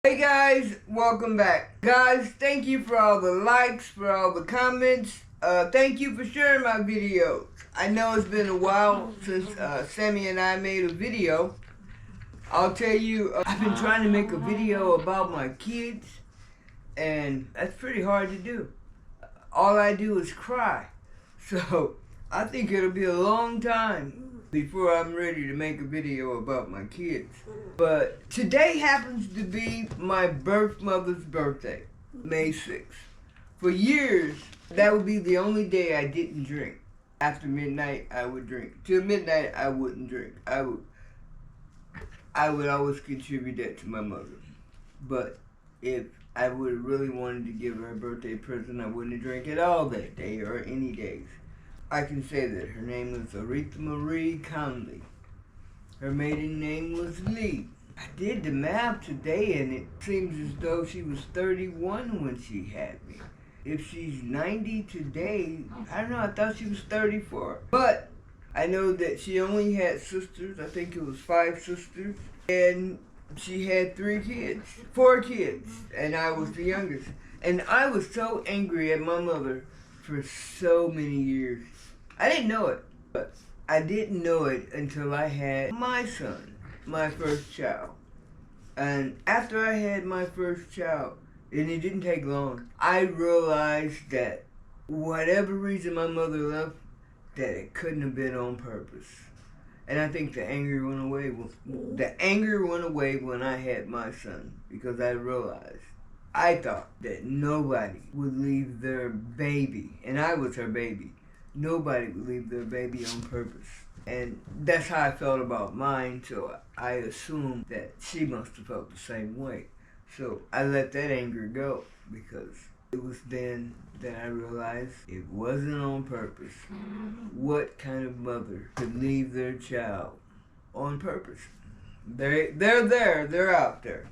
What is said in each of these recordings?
Hey guys, welcome back. Guys, thank you for all the likes, for all the comments. Thank you for sharing my videos. I know it's been a while since Sammy and I made a video. I'll tell you, I've been trying to make a video about my kids, and that's pretty hard to do. All I do is cry. So, I think it'll be a long time before I'm ready to make a video about my kids. But today happens to be my birth mother's birthday, May 6th. For years, that would be the only day I didn't drink. After midnight, I would drink. Till midnight, I wouldn't drink. I would always contribute that to my mother. But if I would have really wanted to give her a birthday present, I wouldn't have drank at all that day or any days. I can say that her name was Aretha Marie Conley. Her maiden name was Lee. I did the math today, and it seems as though she was 31 when she had me. If she's 90 today, I don't know, I thought she was 34. But I know that she only had sisters. I think it was 5 sisters. And she had 4 kids, and I was the youngest. And I was so angry at my mother for so many years. I didn't know it, but I didn't know it until I had my son, my first child. And after I had my first child, and it didn't take long, I realized that whatever reason my mother left, that it couldn't have been on purpose. And I think the anger went away. When I had my son, because I realized I thought that nobody would leave their baby, and I was her baby. Nobody would leave their baby on purpose. And that's how I felt about mine, so I assumed that she must have felt the same way. So I let that anger go, because it was then that I realized it wasn't on purpose. What kind of mother could leave their child on purpose? They're there, they're out there,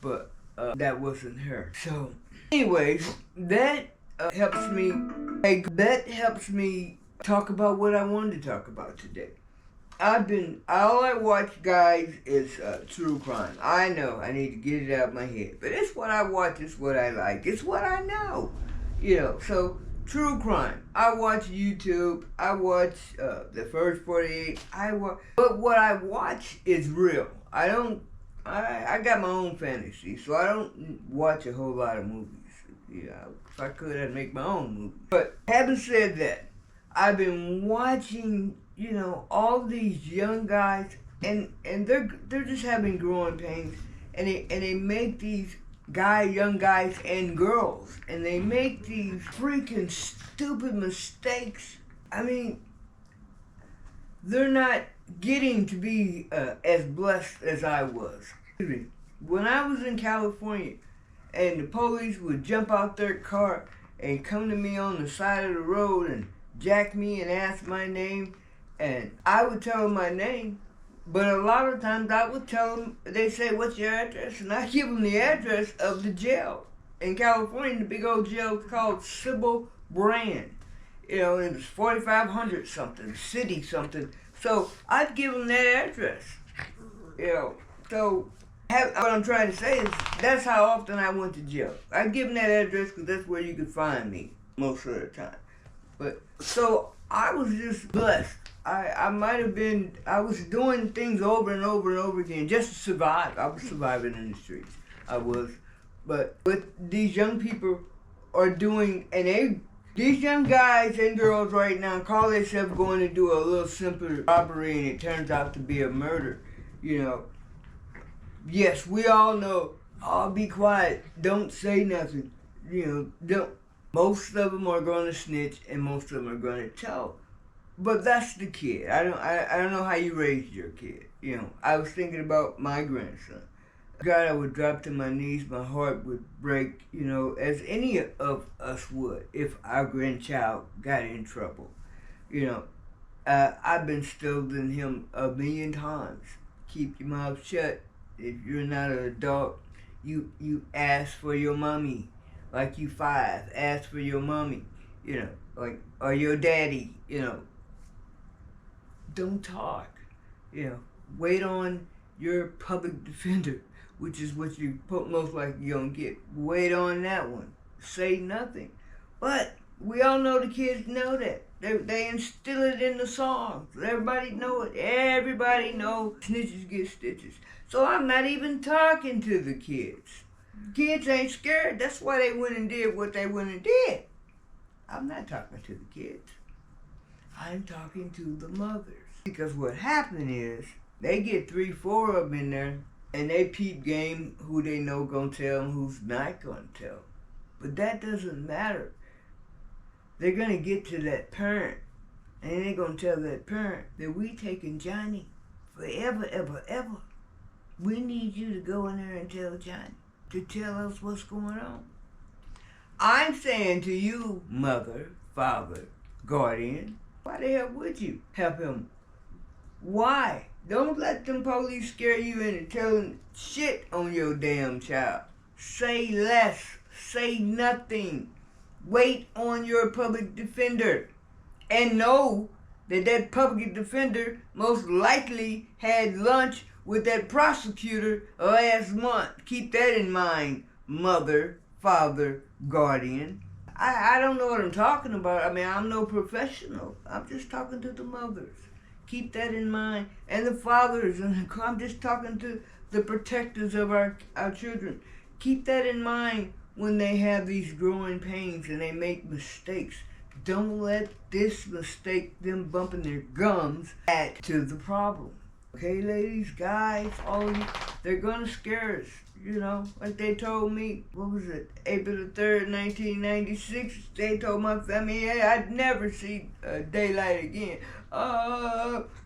but that wasn't her. So anyways, that helps me talk about what I wanted to talk about today. All I watch, guys, is true crime. I know I need to get it out of my head, but it's what I watch, it's what I like, it's what I know. So true crime. I watch YouTube, I watch the First 48, but what I watch is real. I got my own fantasy, so I don't watch a whole lot of movies. If I could, I'd make my own movie. But having said that, I've been watching, all these young guys, and they're just having growing pains, and they make these young guys and girls, and they make these freaking stupid mistakes. I mean, they're not getting to be as blessed as I was. When I was in California, and the police would jump out their car and come to me on the side of the road and jack me and ask my name, and I would tell them my name, but a lot of times I would tell them, they say, "What's your address?" And I give them the address of the jail. In California, the big old jail called Sybil Brand. It was 4500 something, city something. So I'd give them that address. So what I'm trying to say is that's how often I went to jail. I'd give them that address because that's where you could find me most of the time. But so I was just blessed. I was doing things over and over and over again just to survive. I was surviving in the streets. I was. But what these young people are doing, and these young guys and girls right now call themselves going to do a little simple robbery, and it turns out to be a murder. Yes, we all know, oh, be quiet, don't say nothing. Don't. Most of them are going to snitch, and most of them are going to tell. But that's the kid. I don't know how you raised your kid. I was thinking about my grandson. God, I would drop to my knees. My heart would break, as any of us would if our grandchild got in trouble. I've been stilled in him a million times. Keep your mouth shut. If you're not an adult, you ask for your mommy. Like you 5, ask for your mommy. Or your daddy. Don't talk. Wait on your public defender. which is what you most likely gonna get. Wait on that one. Say nothing. But we all know the kids know that. They instill it in the songs. Everybody know it. Everybody know snitches get stitches. So I'm not even talking to the kids. Kids ain't scared. That's why they went and did what they went and did. I'm not talking to the kids. I'm talking to the mothers. Because what happened is, they get 3, 4 of them in there, and they peep game who they know gonna tell them, who's not gonna tell. But that doesn't matter. They're gonna get to that parent, and they're gonna tell that parent that we taking Johnny forever, ever, ever. We need you to go in there and tell Johnny to tell us what's going on. I'm saying to you, mother, father, guardian, why the hell would you help him? Why? Don't let them police scare you into telling shit on your damn child. Say less. Say nothing. Wait on your public defender. And know that that public defender most likely had lunch with that prosecutor last month. Keep that in mind, mother, father, guardian. I don't know what I'm talking about. I mean, I'm no professional. I'm just talking to the mothers. Keep that in mind. And the fathers. And I'm just talking to the protectors of our children. Keep that in mind when they have these growing pains and they make mistakes. Don't let this mistake, them bumping their gums, add to the problem. Okay, ladies, guys, all of you, they're gonna scare us. You know, like they told me, what was it, April the 3rd, 1996, they told my family, hey, I'd never see daylight again.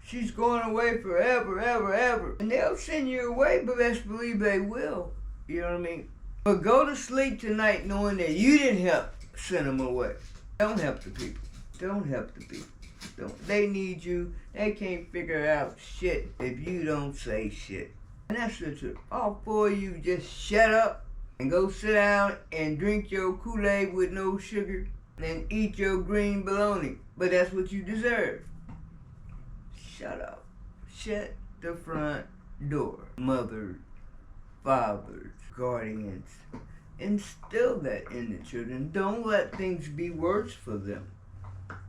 She's going away forever, ever, ever. And they'll send you away, but best believe they will. You know what I mean? But go to sleep tonight knowing that you didn't help send them away. Don't help the people. Don't help the people. Don't. They need you. They can't figure out shit if you don't say shit. And that's the truth. All 4 of you just shut up and go sit down and drink your Kool-Aid with no sugar and eat your green bologna. But that's what you deserve. Shut up. Shut the front door. Mothers, fathers, guardians. Instill that in the children. Don't let things be worse for them.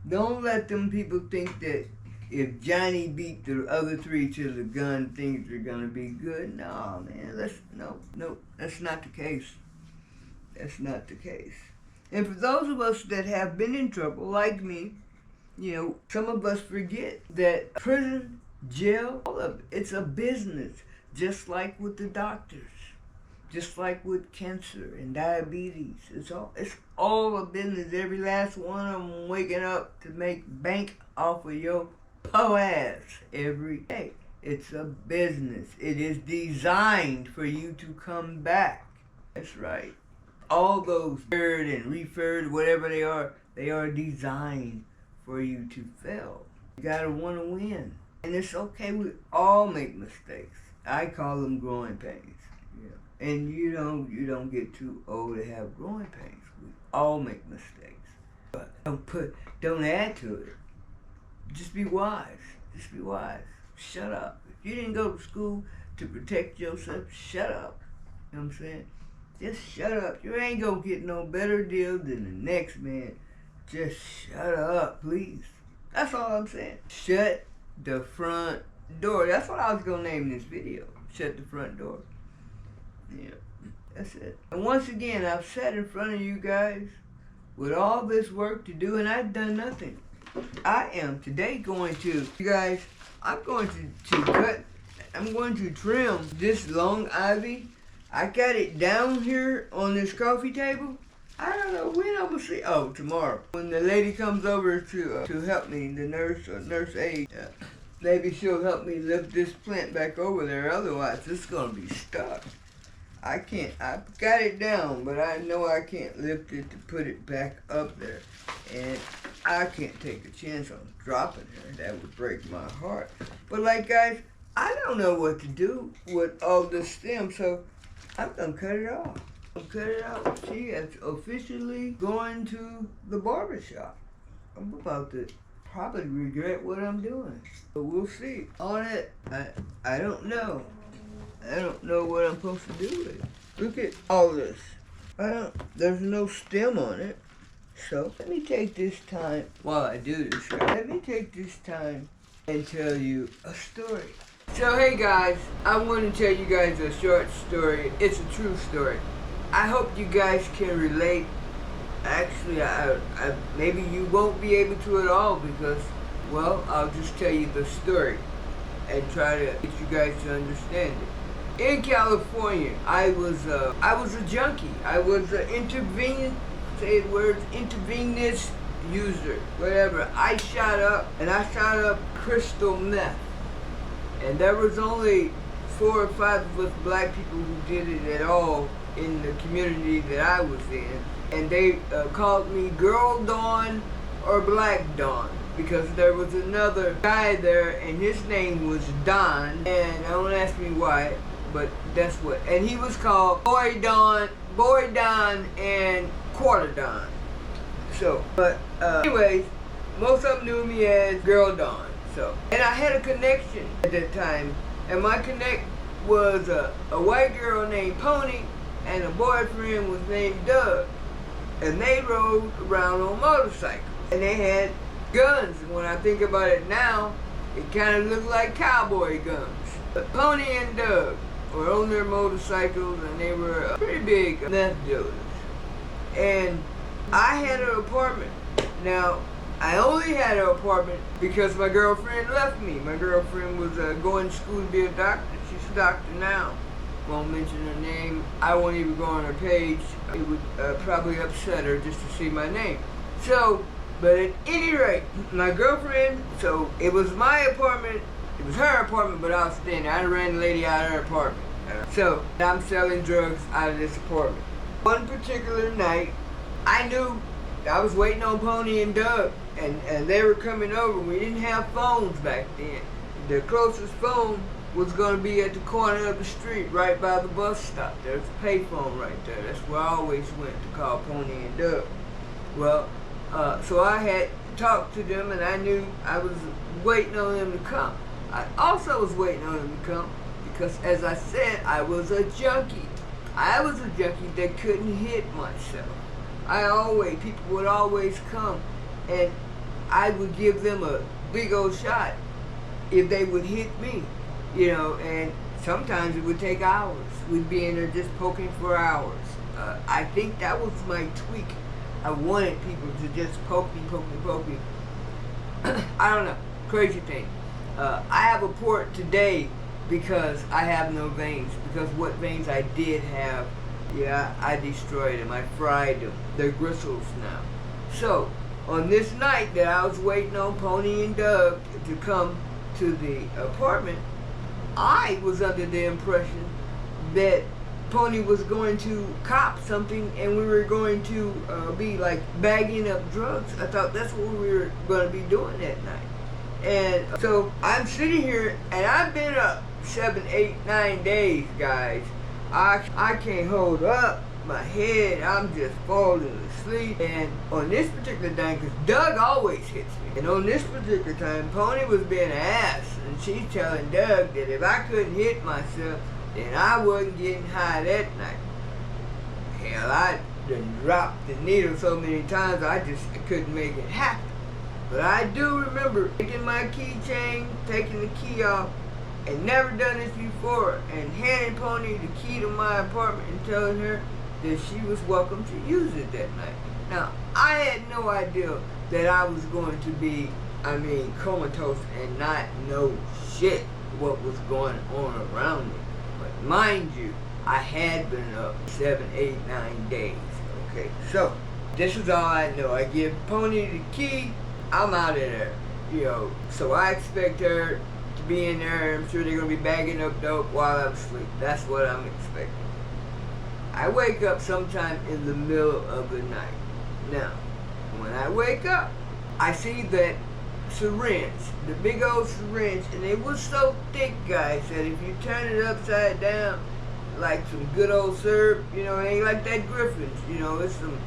Don't let them people think that if Johnny beat the other 3 to the gun, things are gonna be good. No, man, no, that's not the case. That's not the case. And for those of us that have been in trouble, like me, you know, some of us forget that prison, jail, all of it, it's a business, just like with the doctors. Just like with cancer and diabetes, it's all a business. Every last one of them waking up to make bank off of your po ass every day. It's a business. It is designed for you to come back. That's right. All those third and referred, whatever they are designed for you to fail. You gotta want to win, and it's okay. We all make mistakes. I call them growing pains. And you don't get too old to have growing pains. We all make mistakes. But don't add to it. Just be wise. Just be wise. Shut up. If you didn't go to school to protect yourself, shut up. You know what I'm saying? Just shut up. You ain't gonna get no better deal than the next man. Just shut up, please. That's all I'm saying. Shut the front door. That's what I was gonna name this video. Shut the front door. Yeah, that's it. And once again, I've sat in front of you guys with all this work to do, and I've done nothing. I am today going to, you guys, I'm going to trim this long ivy. I got it down here on this coffee table. I don't know when I'm gonna see. Oh, tomorrow. When the lady comes over to help me, the nurse or nurse aide, maybe she'll help me lift this plant back over there. Otherwise, it's gonna be stuck. I've got it down, but I know I can't lift it to put it back up there. And I can't take a chance on dropping her. That would break my heart. But like guys, I don't know what to do with all this stem, so I'm gonna cut it off. I'm cut it out. She is officially going to the barbershop. I'm about to probably regret what I'm doing. But we'll see. On it, I don't know. I don't know what I'm supposed to do with it. Look at all this. There's no stem on it. So let me take this time, while I do this, let me take this time and tell you a story. So hey guys, I want to tell you guys a short story. It's a true story. I hope you guys can relate. Actually, maybe you won't be able to at all because, well, I'll just tell you the story and try to get you guys to understand it. In California, I was a junkie. I was an intravenous user, whatever. I shot up crystal meth. And there was only 4 or 5 of us black people who did it at all in the community that I was in. And they called me Girl Dawn or Black Dawn because there was another guy there and his name was Don. And don't ask me why, but that's what. And he was called Boy Don, and Quarter Don. So, but anyways, most of them knew me as Girl Dawn. So, and I had a connection at that time, and my connect was a white girl named Pony, and a boyfriend was named Doug, and they rode around on motorcycles, and they had guns. And when I think about it now, it kind of looked like cowboy guns. But Pony and Doug were on their motorcycles, and they were pretty big meth dealers. And I had an apartment. Now, I only had an apartment because my girlfriend left me. My girlfriend was going to school to be a doctor. She's a doctor now. Won't mention her name. I won't even go on her page. It would probably upset her just to see my name. So, but at any rate, my girlfriend, so it was my apartment. It was her apartment, but I was staying there. I ran the lady out of her apartment. So, I'm selling drugs out of this apartment. One particular night, I knew I was waiting on Pony and Doug, and they were coming over. We didn't have phones back then. The closest phone was going to be at the corner of the street, right by the bus stop. There's a payphone right there. That's where I always went to call Pony and Doug. Well, so I had talked to them, and I knew I was waiting on them to come. I also was waiting on them to come because, as I said, I was a junkie. I was a junkie that couldn't hit myself. People would always come, and I would give them a big old shot if they would hit me, and sometimes it would take hours. We'd be in there just poking for hours. I think that was my tweak. I wanted people to just poke me. I don't know, crazy thing. I have a port today because I have no veins, because what veins I did have, yeah, I destroyed them. I fried them. They're gristles now. So, on this night that I was waiting on Pony and Doug to come to the apartment, I was under the impression that Pony was going to cop something and we were going to be like bagging up drugs. I thought that's what we were going to be doing that night. And so I'm sitting here and I've been up 7, 8, 9 days, guys. I can't hold up my head. I'm just falling asleep. And on this particular time, because Doug always hits me, and on this particular time, Pony was being an ass, and she's telling Doug that if I couldn't hit myself, then I wasn't getting high that night. Hell, I done dropped the needle so many times, I couldn't make it happen. But I do remember taking my keychain, taking the key off, and never done this before, and handing Pony the key to my apartment and telling her that she was welcome to use it that night. Now, I had no idea that I was going to be, comatose and not know shit what was going on around me. But mind you, I had been up 7, 8, 9 days. Okay, so this is all I know. I give Pony the key, I'm out of there. So I expect her to be in there. I'm sure they're going to be bagging up dope while I'm asleep. That's what I'm expecting. I wake up sometime in the middle of the night. Now, when I wake up, I see that syringe, the big old syringe, and it was so thick, guys, that if you turn it upside down, like some good old syrup, it ain't like that Griffin's, it's some,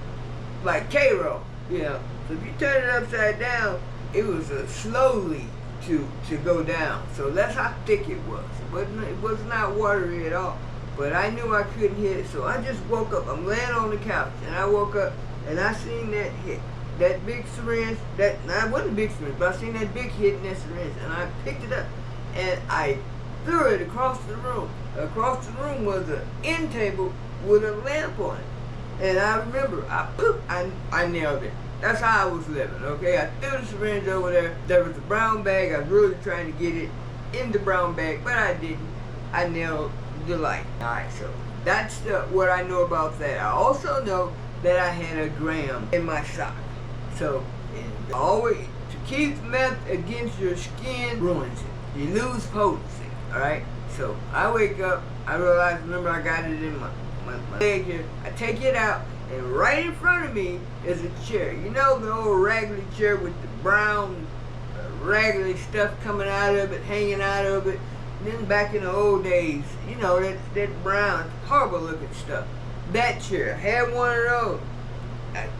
like Cairo, So if you turn it upside down, it was a slowly to go down. So that's how thick it was. It was not watery at all. But I knew I couldn't hit it, so I just woke up. I'm laying on the couch, and I woke up, and I seen that hit. That big syringe, it wasn't a big syringe, but I seen that big hit in that syringe, and I picked it up, and I threw it across the room. Across the room was an end table with a lamp on it. And I remember, I nailed it. That's how I was living, okay? I threw the syringe over there. There was a brown bag. I was really trying to get it in the brown bag, but I didn't. I nailed the light. Alright, so that's what I know about that. I also know that I had a gram in my sock. So, always, to keep meth against your skin ruins it. You lose potency, alright? So, I wake up, I realize, remember I got it in my leg here. I take it out, and right in front of me is a chair. You know the old raggedy chair with the brown, raggedy stuff coming out of it, hanging out of it. And then back in the old days, you know, that brown, horrible looking stuff. That chair, I had one of those.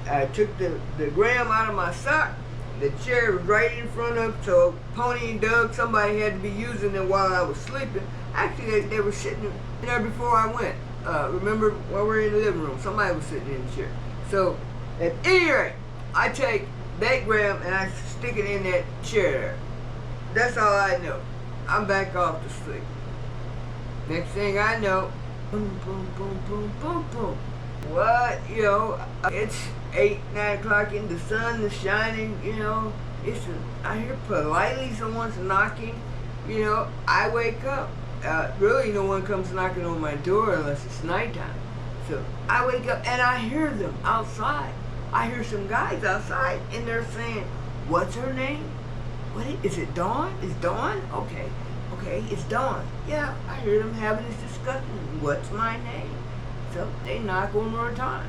I took the gram out of my sock. The chair was right in front of, so Pony and Doug, somebody had to be using it while I was sleeping. Actually, they were sitting there before I went. Remember, while we were in the living room, somebody was sitting in the chair. So, at any rate, I take that gram and I stick it in that chair there. That's all I know. I'm back off to sleep. Next thing I know, boom, boom, boom, boom, boom, boom. What? You know, it's 8, 9 o'clock and the sun is shining, you know. I hear politely someone's knocking, you know. I wake up. Really no one comes knocking on my door unless it's nighttime. So I wake up and I hear them outside. I hear some guys outside and they're saying, "What's her name? Is it Dawn? Is Dawn? Okay, it's Dawn." Yeah, I hear them having this discussion. What's my name? So they knock one more time.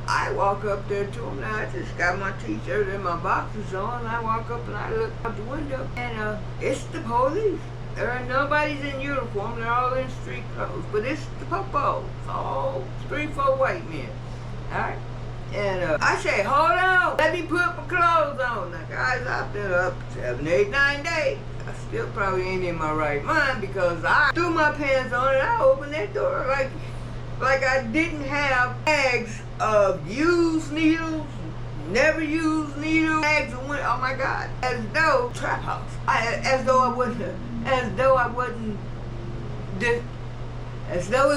I walk up there to them. Now I just got my t-shirt and my boxers on. I walk up and I look out the window and it's the police. There ain't nobody's in uniform. They're all in street clothes. But it's the popos. All 3-4 white men. Alright? And I say, "Hold on. Let me put my clothes on." Now guys, I've been up 7, 8, 9 days. I still probably ain't in my right mind because I threw my pants on and I opened that door like I didn't have bags of used needles, never used needles, bags of winter. Oh my God. As though trap house. As though it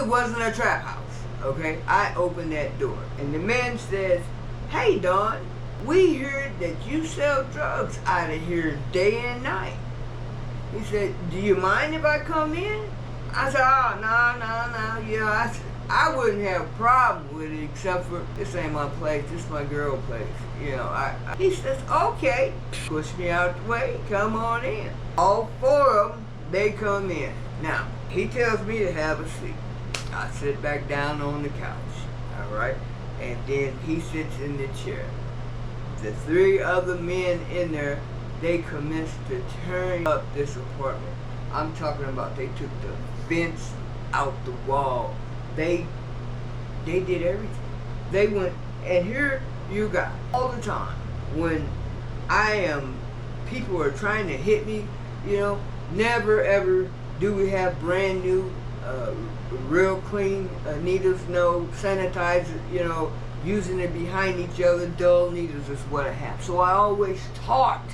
wasn't a trap house. Okay? I opened that door. And the man says, "Hey Don, we heard that you sell drugs out of here day and night." He said, "Do you mind if I come in?" I said, "Oh, no. You know, I wouldn't have a problem with it except for this ain't my place, this is my girl place." You know, he says, "Okay." Push me out the way, come on in. All 4 of them, they come in. Now, he tells me to have a seat. I sit back down on the couch, alright? And then he sits in the chair. The 3 other men in there, they commenced to turn up this apartment. I'm talking about they took the fence out the wall. They did everything. They went, and here you got all the time when people are trying to hit me, you know, never ever do we have brand new, real clean needles, no sanitizer, you know, using it behind each other, dull needles is what I have. So I always talked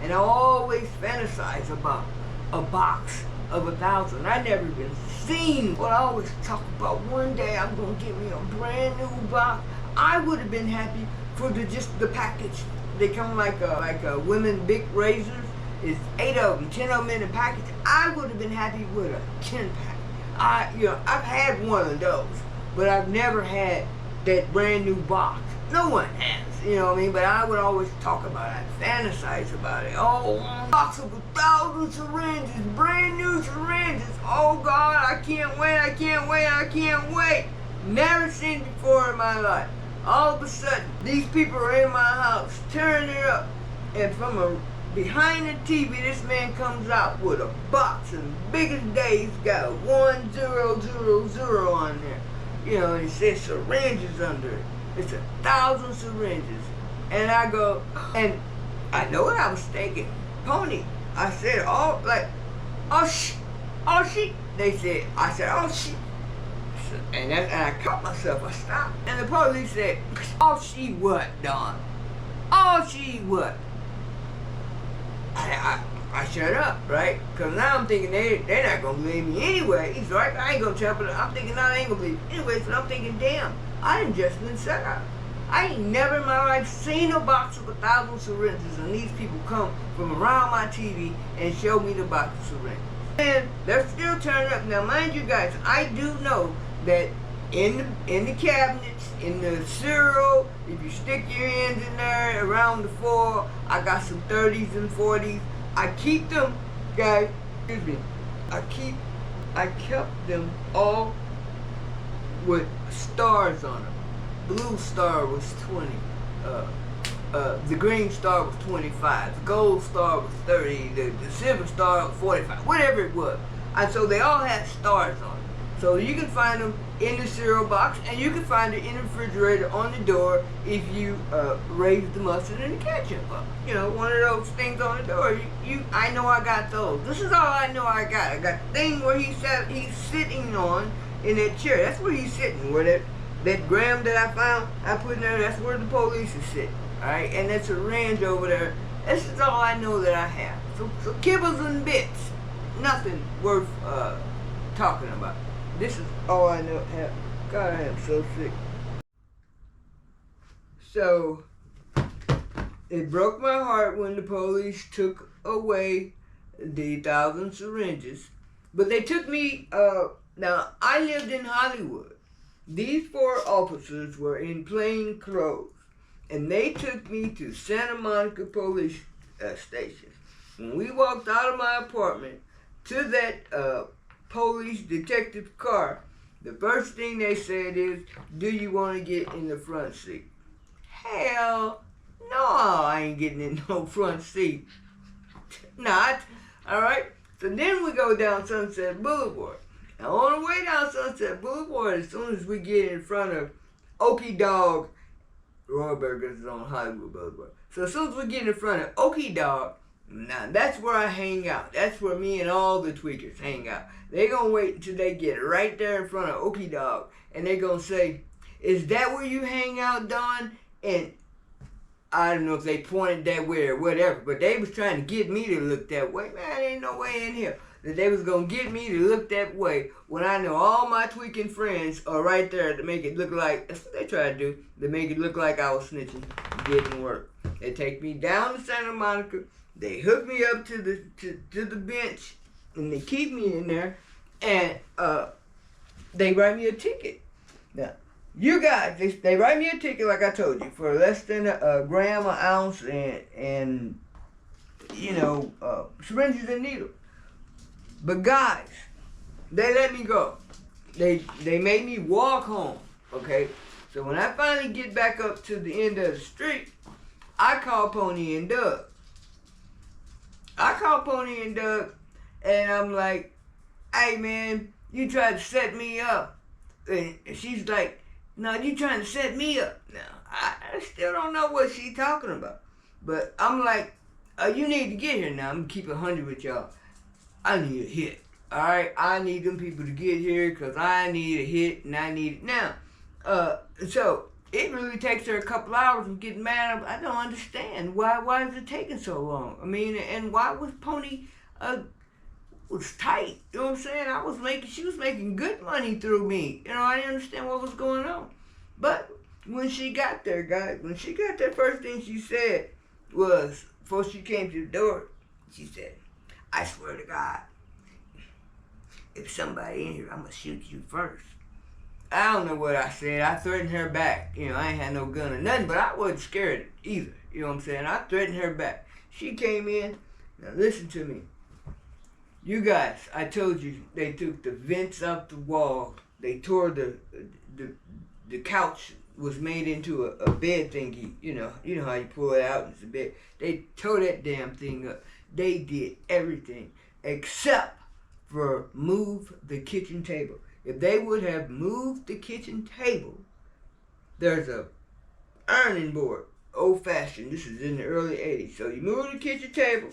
and I always fantasized about a box of 1,000. I never been seen. Well, I always talk about one day I'm gonna get me a brand new box. I would have been happy for just the package. They come like a women big razors. It's 8 of them, 10 of them in a package. I would have been happy with a 10-pack. I've had one of those, but I've never had that brand new box. No one has, you know what I mean? But I would always talk about it, fantasize about it. Oh, a box of 1,000 syringes, brand new syringes. Oh God, I can't wait. Never seen it before in my life. All of a sudden, these people are in my house, tearing it up. And from behind the TV, this man comes out with a box, and big as day, he's got 1000 on there. You know, and it says syringes under it. It's 1,000 syringes. And I go, and I know what I was thinking. Pony, I said, oh shit. They said, I said, oh shit. And I caught myself. I stopped. And the police said, oh she what, Don? Oh she what? I shut up, right? Because now I'm thinking they're not going to believe me anyway. He's right. I ain't going to tell, but I'm thinking now they ain't going to believe me anyway. So I'm thinking, damn, I done just been set up. I ain't never in my life seen a box of 1,000 syringes, and these people come from around my TV and show me the box of syringes. And they're still turning up. Now, mind you guys, I do know that in the cabinets, in the cereal, if you stick your hands in there around the floor, I got some 30s and 40s. I keep them, guys, excuse me, I kept them all with stars on them. Blue star was 20. The green star was 25. The gold star was 30. The silver star was 45. Whatever it was. And so they all had stars on them. So you can find them in the cereal box, and you can find it in the refrigerator on the door if you raise the mustard and the ketchup up. You know, one of those things on the door. I know I got those. This is all I know I got. I got the thing where he's sitting on in that chair. That's where he's sitting. Where that gram that I found, I put in there, that's where the police is sitting. Alright? And that's a range over there. This is all I know that I have. So kibbles and bits. Nothing worth talking about. This is all I know. God, I am so sick. So, it broke my heart when the police took away the 1,000 syringes. But they took me, now, I lived in Hollywood. These 4 officers were in plain clothes. And they took me to Santa Monica Police Station. When we walked out of my apartment to that police detective car, the first thing they said is, do you want to get in the front seat? Hell no, I ain't getting in no front seat. Not. Alright? So then we go down Sunset Boulevard. Now on the way down Sunset Boulevard, as soon as we get in front of Okie Dog, Roy Burgers is on Hollywood Boulevard. So as soon as we get in front of Okie Dog, now that's where I hang out. That's where me and all the tweakers hang out. They gonna wait until they get right there in front of Okie Dog, and they gonna say, is that where you hang out, Don? And I don't know if they pointed that way or whatever, but they was trying to get me to look that way. Man, ain't no way in here that they was gonna get me to look that way when I know all my tweaking friends are right there to make it look like, that's what they try to do, to make it look like I was snitching, getting work. They take me down to Santa Monica, they hook me up to the bench, and they keep me in there, and they write me a ticket. Now, you guys, they write me a ticket like I told you, for less than a gram, an ounce, and you know, syringes and needles. But guys, they let me go. They made me walk home, okay? So when I finally get back up to the end of the street, I call Pony and Doug. And I'm like, hey man, you tried to set me up. And she's like, no, you trying to set me up. Now, I still don't know what she's talking about. But I'm like, you need to get here now. I'm going to keep it 100 with y'all. I need a hit. Alright? I need them people to get here because I need a hit and I need it now. So, it really takes her a couple hours of getting mad. I don't understand. Why is it taking so long? I mean, and why was Pony was tight? You know what I'm saying? She was making good money through me. You know, I didn't understand what was going on. But when she got there, guys, first thing she said was, before she came to the door, she said, I swear to God, if somebody in here, I'm going to shoot you first. I don't know what I said. I threatened her back. You know, I ain't had no gun or nothing, but I wasn't scared either. You know what I'm saying? I threatened her back. She came in. Now listen to me. You guys, I told you they took the vents out the wall. They tore the couch was made into a bed thingy. You know how you pull it out and it's a bed. They tore that damn thing up. They did everything except for move the kitchen table. If they would have moved the kitchen table, there's a ironing board, old-fashioned. This is in the early 80s. So you move the kitchen table,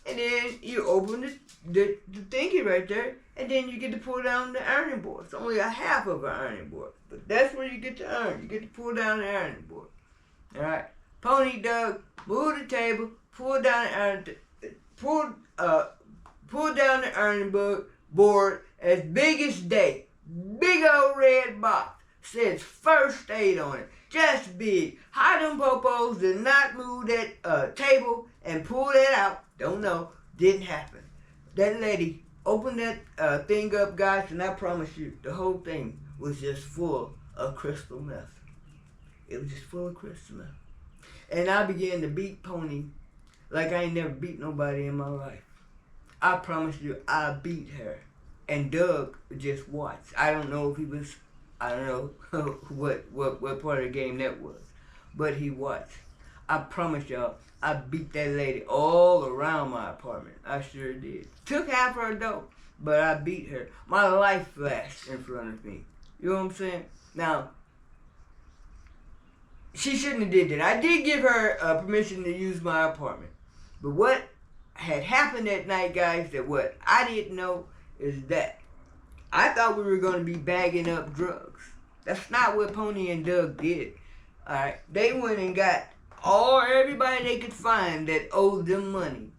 and then you open the thingy right there, and then you get to pull down the ironing board. It's only a half of an ironing board, but that's where you get to iron. You get to pull down the ironing board. All right, Pony Doug, move the table, pull down the iron, pull down the ironing board as big as day. Big old red box says first aid on it. Just big. How them popos did not move that table and pull that out, don't know. Didn't happen. That lady opened that thing up, guys, and I promise you, the whole thing was just full of crystal meth. It was just full of crystal meth. And I began to beat Pony like I ain't never beat nobody in my life. I promise you, I beat her. And Doug just watched. I don't know if he was, I don't know what part of the game that was. But he watched. I promise y'all, I beat that lady all around my apartment. I sure did. Took half her dough, but I beat her. My life flashed in front of me. You know what I'm saying? Now, she shouldn't have did that. I did give her permission to use my apartment. But what had happened that night, guys, that what I didn't know is that I thought we were going to be bagging up drugs. That's not what Pony and Doug did. Alright, they went and got everybody they could find that owed them money,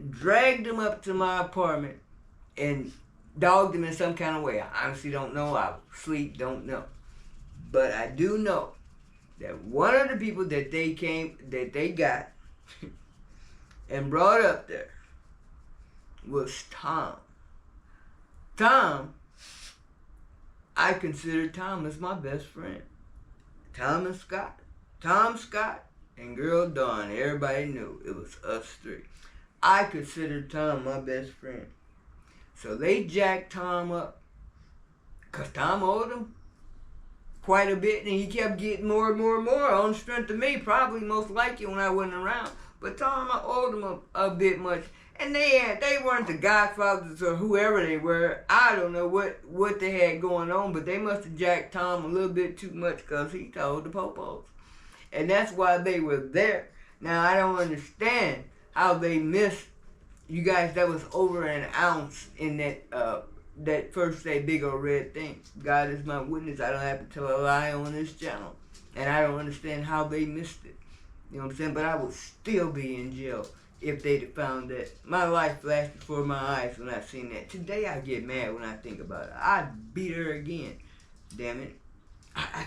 dragged them up to my apartment, and dogged them in some kind of way. I honestly don't know. I sleep, don't know. But I do know that one of the people that they got and brought up there was Tom. Tom, I consider Tom as my best friend. Tom and Scott. Tom, Scott, and girl Dawn. Everybody knew it was us three. I considered Tom my best friend. So they jacked Tom up, because Tom owed him quite a bit, and he kept getting more and more and more on the strength of me, probably most likely when I wasn't around. But Tom, I owed him a bit much. And they weren't the Godfathers or whoever they were. I don't know what they had going on, but they must have jacked Tom a little bit too much because he told the popos. And that's why they were there. Now, I don't understand how they missed, you guys, that was over an ounce in that first day big old red thing. God is my witness. I don't have to tell a lie on this channel. And I don't understand how they missed it. You know what I'm saying? But I would still be in jail if they'd have found that. My life flashed before my eyes when I seen that. Today I get mad when I think about it. I'd beat her again. Damn it.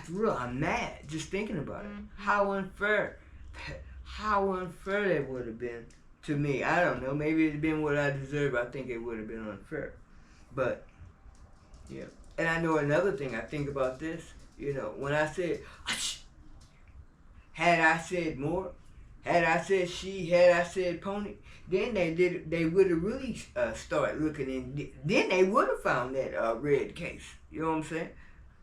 For real, I'm mad just thinking about it. How unfair. How unfair that would have been to me. I don't know. Maybe it'd been what I deserve. I think it would have been unfair. But, yeah. And I know another thing I think about this. You know, when I said, had I said more, had I said she, had I said Pony, then they would have really started looking in. Then they would have found that red case. You know what I'm saying?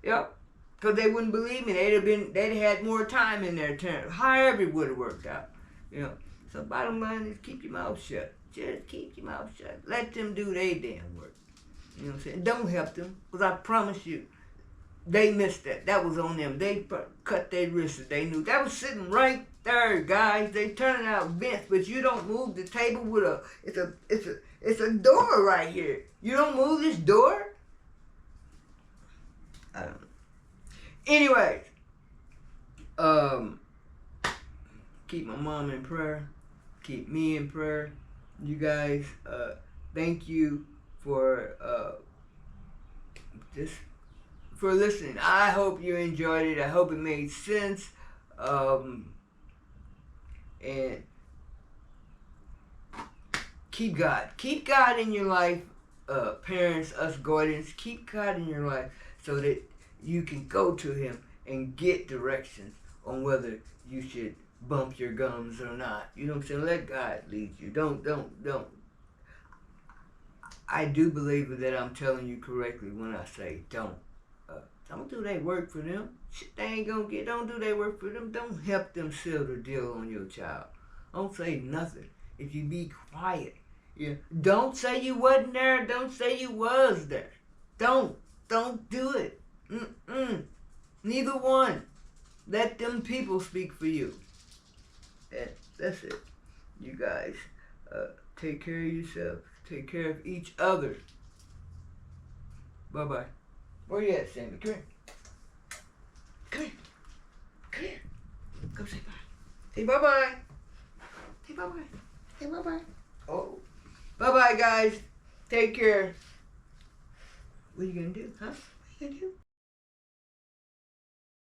Yep. Because they wouldn't believe me. They'd have had more time in their turn. However it would have worked out. You know. So bottom line is keep your mouth shut. Just keep your mouth shut. Let them do their damn work. You know what I'm saying? Don't help them. Because I promise you, they missed that. That was on them. They cut their wrists. They knew. That was sitting right there, guys. They turning out vents, but you don't move the table with it's a door right here. You don't move this door? I don't know. Anyways, keep my mom in prayer. Keep me in prayer. You guys, thank you for for listening. I hope you enjoyed it. I hope it made sense. And keep God. Keep God in your life, parents, us guardians. Keep God in your life so that you can go to Him and get directions on whether you should bump your gums or not. You know what I'm saying? Let God lead you. Don't. I do believe that I'm telling you correctly when I say don't. Don't do their work for them. Shit they ain't gonna get. Don't do their work for them. Don't help them seal the deal on your child. Don't say nothing. If you be quiet. Yeah. Don't say you wasn't there. Don't say you was there. Don't do it. Neither one. Let them people speak for you. That's it. You guys. Take care of yourself. Take care of each other. Bye-bye. Where you at, Sammy? Come here. Come here. Come here. Come say bye. Say bye-bye. Say bye-bye. Say bye-bye. Oh. Bye-bye, guys. Take care. What are you going to do, huh? What are you going to do?